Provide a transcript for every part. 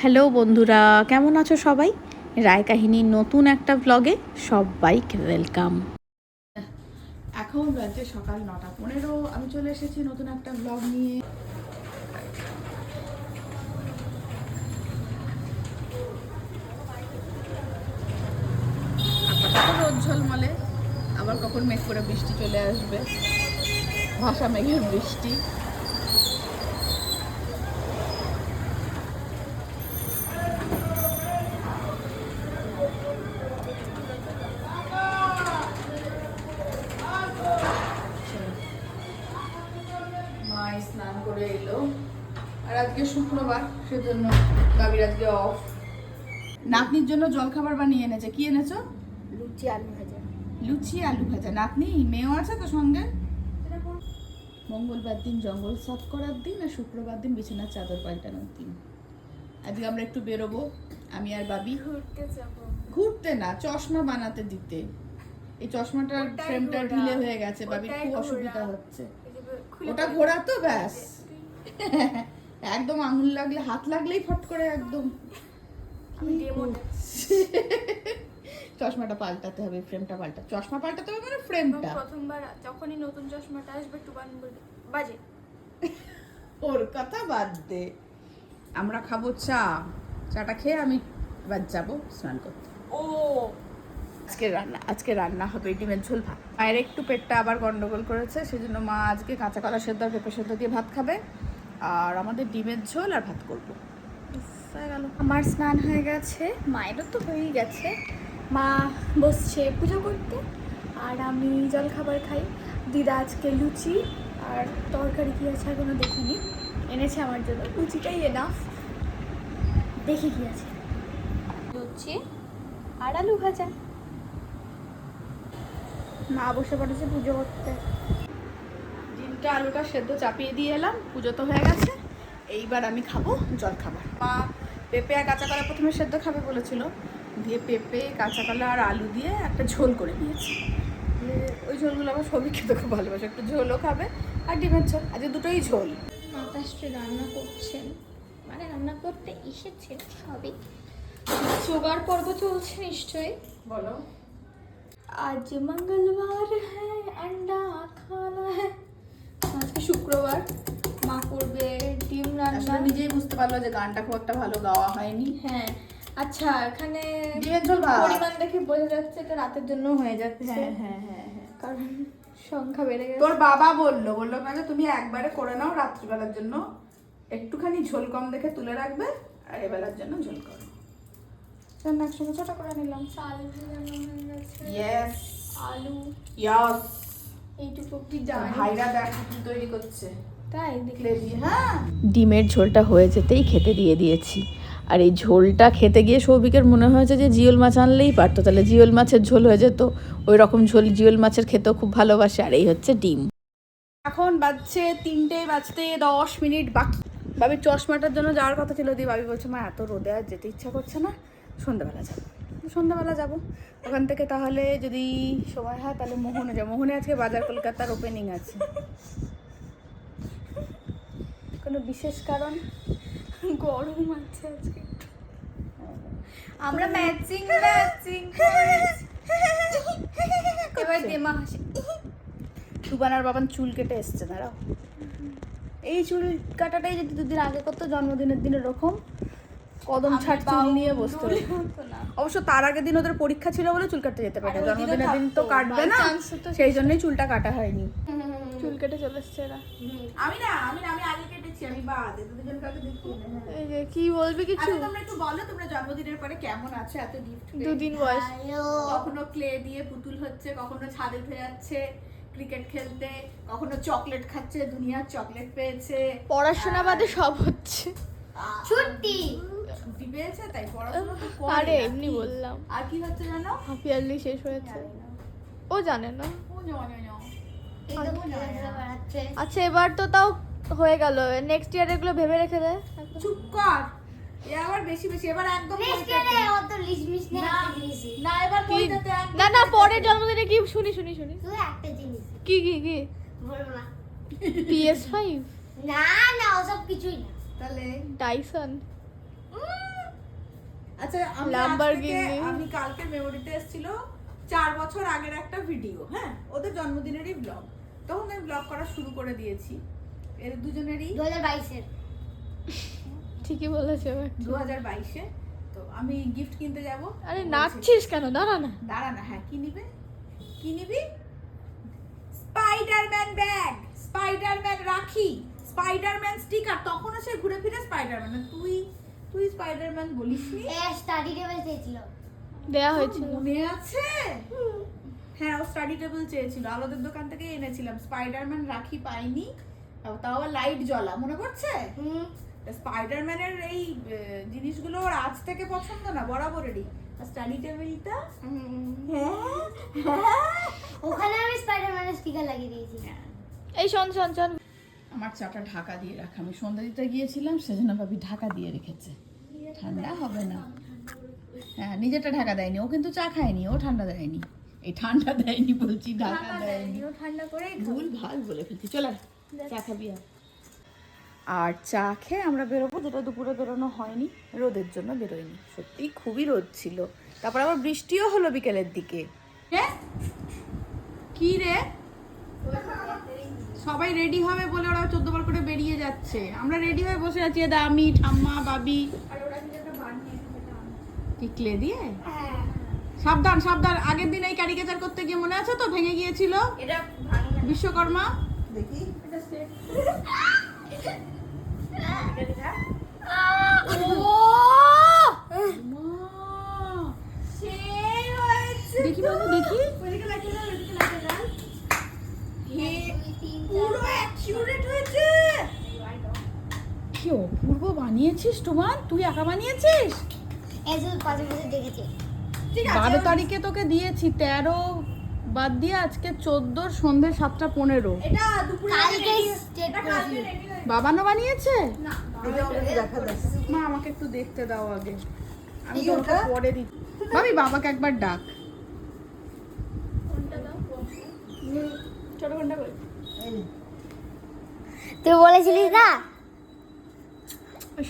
Hello বন্ধুরা, কেমন আছো সবাই? রায় কাহিনীর নতুন একটা ব্লগে সবাইকে ওয়েলকাম। এখন বাজে সকাল 9:15। আমি চলে এসেছি নতুন একটা ব্লগ নিয়ে। আপাতত রোদ ঝলমলে, আবার কখন মেঘ করে বৃষ্টি চলে আসবে, ভাষা মেঘের বৃষ্টি। মা স্নান করে এলো, আর আজকে শুক্রবার, সেজন্য গাবির আজকে অফ। নাতনির জন্য জলখাবার বানিয়ে এনেছে। কি এনেছো? লুচি আলু ভাজা। লুচি আলু ভাজা। নাতনি মেয়েও আছে তো সঙ্গে। মঙ্গলবার দিন জঙ্গল সাফ করার দিন, আর শুক্রবার দিন বিছানার চাদর পাল্টানোর দিন। আজকে আমরা একটু বেরোবো, আমি আর বাবি। ঘুরতে যাব। ঘুরতে না, চশমা বানাতে দিতে। এই চশমাটার ফ্রেমটা ঢিলে হয়ে গেছে, বাবির খুব অসুবিধা হচ্ছে। ওটা ঘোরা তো ব্যাস, একদম আঙুল লাগলে, হাত লাগলেই ফট করে একদম। চশমাটা পাল্টাতে হবে, ফ্রেমটা চশমা পাল্টাতে হবে, মানে ফ্রেমটা। প্রথমবার যখনই নতুন চশমাটা আসবে টুবান বলবে বাজে। ওর কথা বাদ দে, আমরা খাবো চা। চাটা খেয়ে আমি এবার যাবো স্নান করতে। ও আজকে রান্না হবে ডিমের ঝোল ভাত। মায়ের একটু পেটটা আবার গন্ডগোল করেছে, সেজন্য মা আজকে কাঁচা কলা সেদ্ধ আর পেঁপে সেদ্ধ দিয়ে ভাত খাবে, আর আমাদের ডিমের ঝোল আর ভাত করবো। আমার স্নান হয়ে গেছে, মায়েরও তো হয়েই গেছে। মা বসছে পুজো করতে, আর আমি জল খাবার খাই। দিদা আজকে লুচি আর তরকারি কি আছে এখনো দেখিনি, এনেছে আমার জন্য। লুচিটাই এনাফ, দেখি কি আছে। লুচি আর আলু ভাজা। মা বসে পড়েছে পুজো করতে। ডিমটা আলুটা সেদ্ধ চাপিয়ে দিয়ে এলাম, পুজো তো হয়ে গেছে। এইবার আমি খাবো জল খাবার। মা পেঁপে আর কাঁচা কলা প্রথমে সেদ্ধ খাবে বলেছিল, দিয়ে পেঁপে কাঁচা কলা আর আলু দিয়ে একটা ঝোল করে নিয়েছি। ওই ঝোলগুলো আমার সবই খেতে খুব ভালোবাসে, একটু ঝোলও খাবে আর ডিমের ঝোল। আজকে দুটোই ঝোল। মাতাশ্রী রান্না করছেন, মানে রান্না করতে এসেছেন সবই। জোগাড় পর্ব চলছে নিশ্চয়ই। বলো। আজ মঙ্গলবার হ্যাঁ আন্ডা খানা হ্যাঁ। আজকে শুক্রবার, মা করবে ডিম রান্না। আসলে নিজেই বুঝতে পারলো যে গানটা খুব একটা ভালো গাওয়া হয়নি। হ্যাঁ আচ্ছা, এখানে ডিমের ঝোল ভাত। পরিমাণ দেখে বোঝা যাচ্ছে এটা রাতের জন্য হয়ে যাচ্ছে। হ্যাঁ হ্যাঁ হ্যাঁ হ্যাঁ, কারণ সংখ্যা বেড়ে গেছে। তোর বাবা বললো যে তুমি একবারে করে নাও রাত্রিবেলার জন্য, একটুখানি ঝোল কম দেখে তুলে রাখবে, আর এবেলার জন্য ঝোল করো। রান্না একসঙ্গে ছোট করে নিলাম। চাল ভেজানো হয়ে গেছে। ইয়েস, আলু ইয়েস। এইটুকু কি জানি। ভাইরা দেখ কি তৈরি করছে। তাই দেখলে হ্যাঁ, ডিমের ঝোলটা হয়ে যেতেই খেতে দিয়ে দিয়েছি। আর এই ঝোলটা খেতে গিয়ে সৌভিকের মনে হয়েছে যে জিওল মাছ আনলেই পারতো, তাহলে জিওল মাছের ঝোল হয়ে যেত। ওই রকম ঝোল জিওল মাছের খেতেও খুব ভালোবাসে। আর এই হচ্ছে ডিম। এখন বাজছে 3:10 বাকি। বাবির চশমাটার জন্য যাওয়ার কথা ছিল, দিয়ে বাবি বলছে মা এত রোদে আর যেতে ইচ্ছা করছে না, সন্ধ্যাবেলা যাবো। ওখান থেকে তাহলে যদি সময় হয় তাহলে মোহনে যাবো। মোহনে আজকে বাজার কলকাতার ওপেনিং আছে। কোনো বিশেষ কারণ? গরম আছে আজকে। আমরা ম্যাচিং এবার দেমা হাসি। সুবানার বাবান চুল কেটে এসছে, দাঁড়াও। এই চুল কাটাটাই যদি 2 দিন আগে করতো, জন্মদিনের দিন এরকম কদম ছাট চুল নিয়ে বসতো। অবশ্য তার আগের দিন ওদের পরীক্ষা ছিল বলে চুল কাটতে যেতে পারে, জন্মদিনের দিন তো কাটবে না, সেই জন্যই চুলটা কাটা হয়নি। চুল কেটে চলে এসছে এরা। আমি আগে কেটেছি, আমি বাদ। দুজন কাউকে দেখিয়ে দে। এই যে কি বলবি কিছু? আচ্ছা তোমরা একটু বলো, তোমরা জন্মদিনের পরে কেমন আছো? এত গিফট 2 দিন বয়স। কখনো ক্লে দিয়ে পুতুল হচ্ছে, কখনো ছাদে উঠে যাচ্ছে ক্রিকেট খেলতে, কখনো চকলেট খাচ্ছে, দুনিয়ার চকলেট পেয়েছে। পড়াশোনা বাদে সব হচ্ছে। ছুটি পেয়েছে তাই পড়াশোনা তো করে। আরে এমনি বললাম। আর কি হচ্ছে জানো? হাফ ইয়ারলি শেষ হয়েছে। ও জানে না। আচ্ছা এবার তো তাও হয়ে গেল, নেক্সট ইয়ার এগুলো ভেবে রেখে দে। চুপ কর, এবার বেশি এবার একদম না, এবার না পরের জন্মদিনে কি শুনি কি PS5 না ওসব কিছুই না। তাহলে ডাইসন আচ্ছা Lamborghini। আমি কালকে মেমোরিতে এসেছিল 4 বছর আগের একটা ভিডিও, হ্যাঁ ওদের জন্মদিনেরই ব্লগ। তখন আমি ব্লগ করা শুরু করে দিয়েছি এর দুজনেরই 2022-এর। ঠিকই বলেছে এবার। 2022-এ। তো আমি গিফট কিনতে যাব। আরে নাচছিস কেন, দাঁড়া না। দাঁড়া না, হ্যাঁ কি নিবি? স্পাইডারম্যান ব্যাগ, স্পাইডারম্যান রাখি, স্পাইডারম্যান স্টিকার। তখনও সে ঘুরে ফিরে স্পাইডারম্যান। তুই স্পাইডারম্যান বলিসনি? স্টাডি টেবিল চেয়েছিল। দেয়া হয়েছিল। মনে আছে? হ্যাঁ ও স্টাডি টেবিল চেয়েছিল, আলোদের দোকান থেকে এনেছিলাম। স্পাইডারম্যান রাখি পাইনি, তাও আবার লাইট জ্বলা, মনে পড়ছে? স্পাইডারম্যানের এই জিনিসগুলো ওর আজ থেকে পছন্দ না, বরাবরেরই। স্টাডি টেবিলটা ওখানে আমি স্পাইডারম্যানের স্টিকার লাগিয়ে দিয়েছি। এই শোন শোন শোন, আমার চাটা ঢাকা দিয়ে রাখা। আমি সন্ধ্যা দিতে গিয়েছিলাম, সেজন্য ভাবি ঢাকা দিয়ে রেখেছে, ঠান্ডা হবে না। হ্যাঁ নিজেরটা ঢাকা দেয়নি, ও কিন্তু চা খায়নি, ও ঠান্ডা দেয়নি। এই ঠান্ডা দেয়নি বলছি, ঢাকা দেয়নি। ঠান্ডা করে ভুল ভাল বলে ফেলছি। চল আয়, চা খাবি আর চা খেয়ে আমরা বেরোবো, যেটা দুপুরে বেরোনো হয়নি, রোদের জন্য বেরোয়নি। সত্যি খুবই রোদ ছিল, তারপর আবার বৃষ্টিও হলো বিকেলের দিকে। কি রে, সবাই রেডি হবে বলে ওরা 14 বার করে বেরিয়ে যাচ্ছে, আমরা রেডি হয়ে বসে আছি। আমি, ঠাম্মা, বাবি। কি ক্লে দিয়ে? সাবধান সাবধান, আগের দিন এই ক্যারিকেচার করতে গিয়ে মনে আছে তো, ভেঙে গিয়েছিল এটা বিশ্বকর্মা। দেখি দেখি বাবু, দেখি পুরো অ্যাকিউরেট হয়েছে। কি অপূর্ব বানিয়েছিস তোমার, তুই একা বানিয়েছিস? এসব পাঁচে পাঁচে দেখেছি। 12 তারিখে তোকে দিয়েছি, 13 বাদ দিয়ে আজকে 14 সন্ধ্যে 7:15। এটা দুপুরে কালকে স্টেট করেছি। বাবানো বানিয়েছে? মা আমাকে একটু দেখতে দাও আগে, আমি তোকে পরে দিচ্ছি। ভাবি বাবাকে একবার ডাক। ছোট ঘন্টা করে তুই বলেছিলিস না?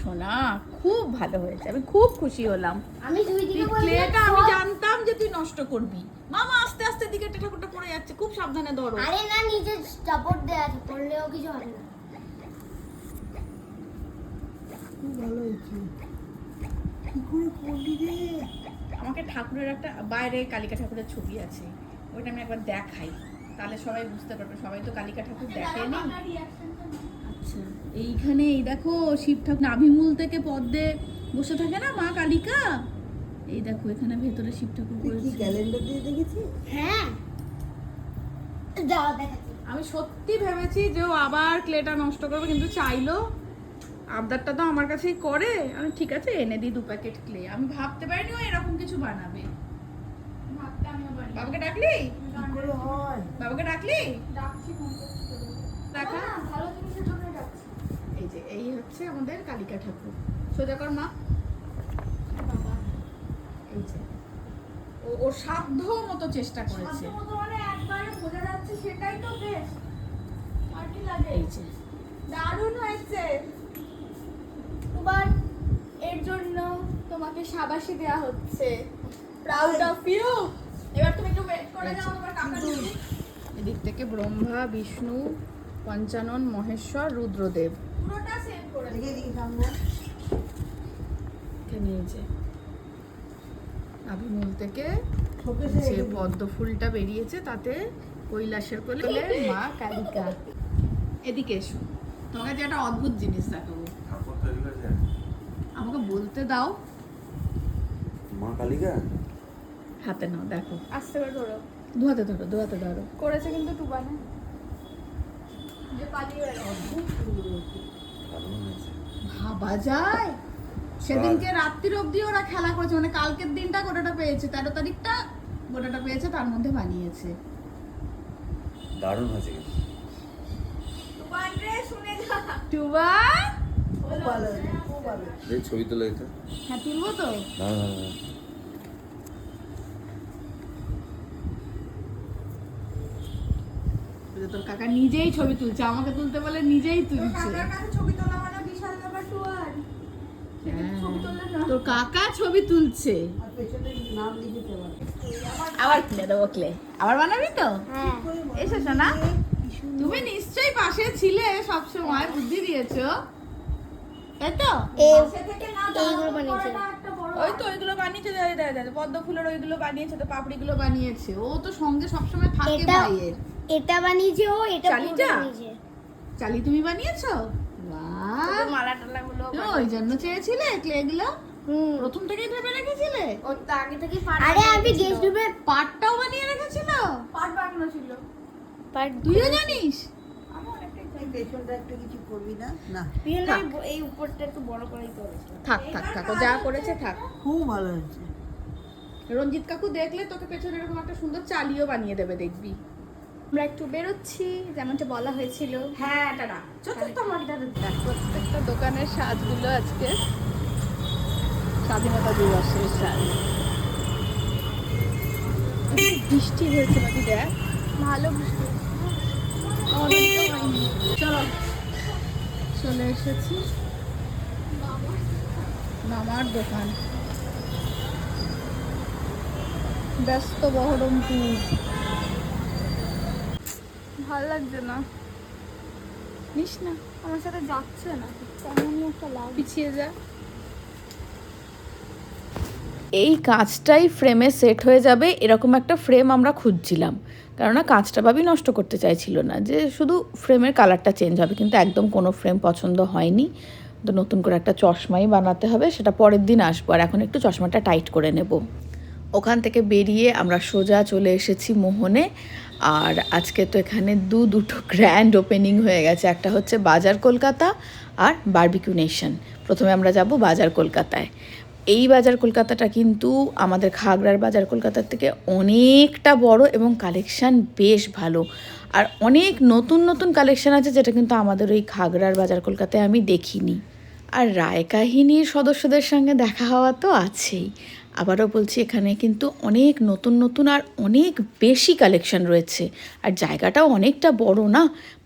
সোনা খুব ভালো হয়েছে, আমি খুব খুশি হলাম। আমি দুই দিকে ক্লেটা আমি জানতাম যে তুই নষ্ট করবি। মামা আস্তে আস্তে দিকে ঠাকুরটা পড়ে যাচ্ছে, খুব সাবধানে ধরো। আরে না, নিচে সাপোর্ট দেয়া আছে, পড়লেও কিছু হবে না। খুব ভালো হয়েছে। কি করে করলি রে? আমাকে ঠাকুরের একটা বাইরে কালিকা ঠাকুরের ছবি আছে, ওইটা আমি একবার দেখাই, তাহলে সবাই বুঝতে পারবে। সবাই তো কালিকা ঠাকুর দেখেনি। আচ্ছা এইখানে এই দেখো শিব ঠাকুর নাভিমূল থেকে পদ্মে বসে থাকে না মা কালিকা, এই দেখো এখানে ভেতরে শিব ঠাকুর করেছে। ক্যালেন্ডার দিয়ে দেখেছি। হ্যাঁ যাও দেখাচ্ছি। আমি সত্যি ভেবেছি যে ও আবার ক্লেটা নষ্ট করবে, কিন্তু চাইলো, আবদারটা তো আমার কাছেই করে। আমি ঠিক আছে এনে দিই 2 প্যাকেট ক্লে। আমি ভাবতে পারিনি ও এরকম কিছু বানাবে। বাবাকে ডাকলি? করে হয়। বাবাকে ডাকলি? দেখা ভালো জিনিসের জন্য যাচ্ছি। এই যে এই হচ্ছে আমাদের কালিকা ঠাকুর। সোজা কর মা। এই যে ওর সাধ্য মতো চেষ্টা করেছে। মানে একবারে বোঝা যাচ্ছে, সেটাই তো বেশ। আর কি লাগে? এই যে দারুণ হয়েছে। তোমার এর জন্য তোমাকে শাবাশি দেয়া হচ্ছে। Proud of you. এবার তুমি একটু ওয়েট করে নাও, তোমার কাকা দিদি। এদিক থেকে ব্রহ্মা, বিষ্ণু, পঞ্চানন, মহেশ্বর, রুদ্রদেব। পুরোটা সেভ করে দেখে দেখি সামনে। এখানে এই যে নাভিমূল থেকে শোকেসে যে পদ্ম ফুলটা বেরিয়েছে, তাতে কৈলাসের কোলে মা কালিকা। এদিকে এসো, তোমাকে যে একটা অদ্ভুত জিনিস দেখাবো। আমাকে বলতে দাও। মা কালিকা হাতে নাও, দেখো। আস্তে করে ধরো। 2 হাতে ধরো, 2 হাতে ধরো। করেছে কিন্তু টুবানে যে পালিয়ে গেল। দারুণ হয়েছে। ভাবা যায় সেদিনকে রাত্রির অবধি ওরা খেলা করেছে, মানে কালকের দিনটা গোটাটা পেয়েছে, 13 তারিখটা গোটাটা পেয়েছে, তার মধ্যে বানিয়েছে। দারুণ হয়েছে কিন্তু। টুবান রে শুনে যা। টুবা খুব ভালো হয়েছে, খুব ভালো। এই ছবি তোলা এটা। হ্যাঁ তুলবো তো। না না না। ওই যে তোর কাকা নিজেই ছবি তুলছে, আমাকে তুলতে বলে নিজেই তুলছে। কাকার কাছে ছবি তোলা মানে বিশাল ব্যাপার টুয়ান। ছবি তুললে না তোর কাকা ছবি তুলছে, আবার কিনে দেবো ক্লে, আবার বানাবি তো? হ্যাঁ এসো সোনা, তুমি নিশ্চয়ই পাশে ছিলে, সব সময় বুদ্ধি দিয়েছো, তাই তো? এইগুলো বানিয়েছে ওই তো ওইগুলো বানিয়েছে, পদ্ম ফুলের ওইগুলো বানিয়েছে, তো পাপড়িগুলো বানিয়েছে, ও তো সঙ্গে সবসময় থাকে ভাইয়ের। এটা বানিয়েছে ও, এটা চালিটা? বানিয়েছে চালি তুমি বানিয়েছো? বাহ, মালা টালা গুলো তুমি ওই জন্য চেয়েছিলে ক্লেগুলো, প্রথম থেকেই ভেবে রেখেছিলে? ওর তো আগে থেকে আরে আমি গেস্ট রুমে পাটটাও বানিয়ে রেখেছিল? পাট বানানো ছিল পাট তুইও জানিস? পেছনটা একটু কিছু করবি না? না, এই উপরটা একটু বড় করেই করেছে থাক থাক থাক, ও যা করেছে থাক। খুব ভালো হয়েছে। রঞ্জিত কাকু দেখলে তোকে পেছনে এরকম একটা সুন্দর চালিও বানিয়ে দেবে, দেখবি। আমরা একটু বেরোচ্ছি যেমনটা বলা হয়েছিল হ্যাঁ, টাটা। প্রত্যেকটা দোকানের সাজগুলো আজকে স্বাধীনতা দিবসের সাজ। বৃষ্টি হয়েছে নাকি দেখ, ভালো বৃষ্টি চলো চলে এসেছি মামার দোকান, ব্যস্ত বহরমপুর। ভালো লাগছে না, নিস না, আমার সাথে যাচ্ছে না, কেমনই একটা লাভ। পিছিয়ে যা। এই কাঁচটাই ফ্রেমে সেট হয়ে যাবে এরকম একটা ফ্রেম আমরা খুঁজছিলাম, কেননা কাঁচটা ভাবি নষ্ট করতে চাইছিল না, যে শুধু ফ্রেমের কালারটা চেঞ্জ হবে, কিন্তু একদম কোনো ফ্রেম পছন্দ হয়নি। তো নতুন করে একটা চশমাই বানাতে হবে, সেটা পরের দিন আসবো, আর এখন একটু চশমাটা টাইট করে নেব। ওখান থেকে বেরিয়ে আমরা সোজা চলে এসেছি মোহনে। আর আজকে তো এখানে দুটো গ্র্যান্ড ওপেনিং হয়ে গেছে, একটা হচ্ছে বাজার কলকাতা আর বারবিকিউ নেশন। প্রথমে আমরা যাব বাজার কলকাতায়। এই বাজার কলকাতাটা কিন্তু আমাদের খাগড়ার বাজার কলকাতার থেকে অনেকটা বড় এবং কালেকশান বেশ ভালো, আর অনেক নতুন নতুন কালেকশান আছে, যেটা কিন্তু আমাদের ওই খাগড়ার বাজার কলকাতায় আমি দেখিনি। আর রায় কাহিনীর সদস্যদের সঙ্গে দেখা হওয়া তো আছেই। আবারও বলছি, এখানে কিন্তু অনেক নতুন নতুন আর অনেক বেশি কালেকশন রয়েছে, আর জায়গাটাও অনেকটা বড় না।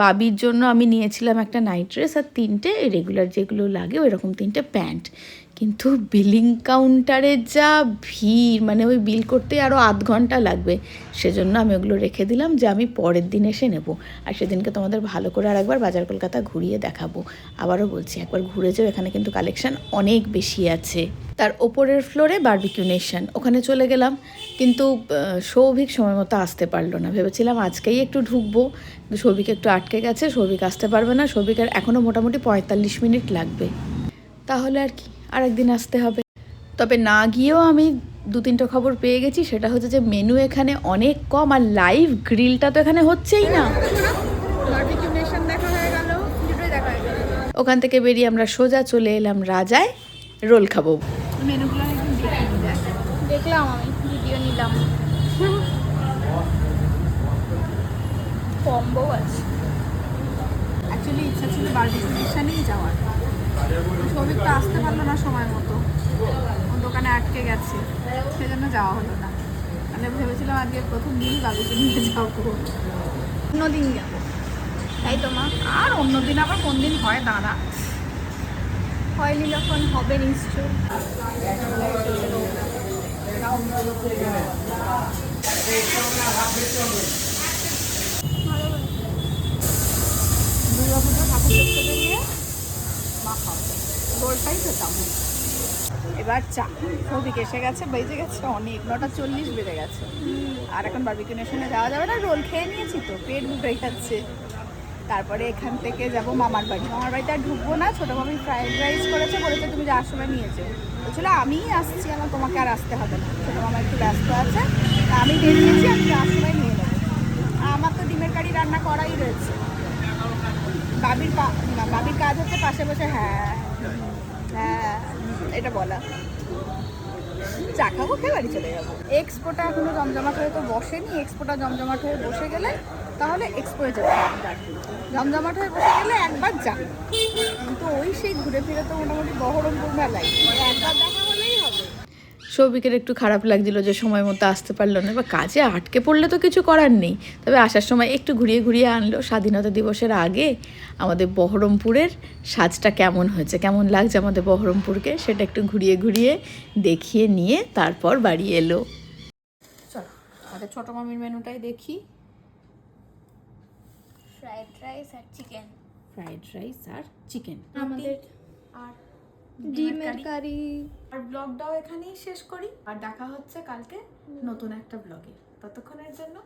বাবির জন্য আমি নিয়েছিলাম একটা নাইট ড্রেস আর 3টে রেগুলার যেগুলো লাগে ওইরকম 3টে প্যান্ট। কিন্তু বিলিং কাউন্টারে যা ভিড়, মানে ওই বিল করতে আরও আধ ঘন্টা লাগবে, সেজন্য আমি ওগুলো রেখে দিলাম যে আমি পরের দিন এসে নেব। আর সেদিনকে তোমাদের ভালো করে আর একবার বাজার কলকাতা ঘুরিয়ে দেখাবো। আবারও বলছি, একবার ঘুরে যাও, এখানে কিন্তু কালেকশান অনেক বেশি আছে। তার ওপরের ফ্লোরে বারবিকিউ নেশন, ওখানে চলে গেলাম, কিন্তু সৌভিক সময় মতো আসতে পারলো না। ভেবেছিলাম আজকেই একটু ঢুকবো, কিন্তু সৌভিক একটু আটকে গেছে, সৌভিক আসতে পারবে না। সৌভিকের এখনও মোটামুটি 45 মিনিট লাগবে, তাহলে আর কি আরেকদিন আসতে হবে। তবে না গিয়েও আমি 2-3টা খবর পেয়ে গেছি, সেটা হচ্ছে যে মেনু এখানে অনেক কম, আর লাইভ গ্রিলটা তো এখানে হচ্ছেই না। বারবিকিউ নেশন দেখা হয়ে গেল, দুটোই দেখা হয়ে গেল। ওখান থেকে বেরিয়ে আমরা সোজা চলে এলাম রাজায়, রোল খাবো। মেনুগুলো একদম দেখিনি, দেখ। দেখলাম, আমি ভিডিও নিলাম। কম্বো আছে, অ্যাকচুয়ালি ইচ্ছা ছিল বারবিকিউ নেশনেই যাওয়ার, সৌভিক তো আসতে পারলো না সময় মতো, ও দোকানে আটকে গেছে, সেজন্য যাওয়া হলো না। তাহলে ভেবেছিলাম আজকে প্রথম দিনই বাবিকে নিয়ে যাবো, অন্যদিন যাবো, তাই তো মা। আর অন্যদিন আবার কোন দিন হয় দাঁড়া। হয়নি যখন হবে নিশ্চয়। দুর্গাপুজো ঠাকুর দেখতে বেরিয়ে মাখাও রোলটাই খেতাম। এবার চা, সৌভিক এসে গেছে, বেজে গেছে অনেক, 9:40 বেজে গেছে। আর এখন বারবিকিউ নেশনে যাওয়া যাবে না, রোল খেয়ে নিয়েছি তো, পেট ভরে যাচ্ছে। তারপরে এখান থেকে যাব মামার বাড়ি। মামার বাড়িতে আর ঢুকবো না, ছোটো মামি ফ্রাইড রাইস করেছে, বলেছে তুমি যাওয়ার সময় নিয়েছো। বলছিল আমিই আসছি, আমার তোমাকে আর আসতে হবে না, ছোটো মামা একটু ব্যস্ত আছে, তা আমি দিয়ে দিয়েছি, আমি যাওয়ার সময় নিয়ে নেবো। আর আমার তো ডিমের কারি রান্না করাই রয়েছে। বাবির কাজ হচ্ছে পাশে বসে হ্যাঁ হ্যাঁ এটা বলা। চা খাবো, খেয়ে বাড়ি চলে যাবো। এক্সপোটা এখনো জমজমাট হয়ে তো বসেনি, এক্সপোটা জমজমাট হয়ে বসে গেলে তাহলে এক্সপোয়ে যাবে একবার, জমজমাট হয়ে বসে গেলে একবার যা। কিন্তু ওই সেই ঘুরে ফিরে তো মোটামুটি বহরমপুর মেলায় একবার দেখা হলেই হবে। সৌভিকের একটু খারাপ লাগছিল যে সময় মতো আসতে পারলো না, বা কাজে আটকে পড়লে তো কিছু করার নেই। তবে আসার সময় একটু ঘুরিয়ে ঘুরিয়ে আনলো। স্বাধীনতা দিবসের আগে আমাদের বহরমপুরের সাজটা কেমন হয়েছে, কেমন লাগছে আমাদের বহরমপুরকে, সেটা একটু ঘুরিয়ে ঘুরিয়ে দেখিয়ে নিয়ে তারপর বাড়ি এলো। চলো আগে ছোটো মামির মেনুটাই দেখি। ফ্রাইড রাইস আর চিকেন, ফ্রাইড রাইস আর চিকেন আমাদের আর ডিমের কারি। আর ব্লগটাও এখানেই শেষ করি, আর দেখা হচ্ছে কালকে নতুন একটা ব্লগে। ততক্ষণের জন্য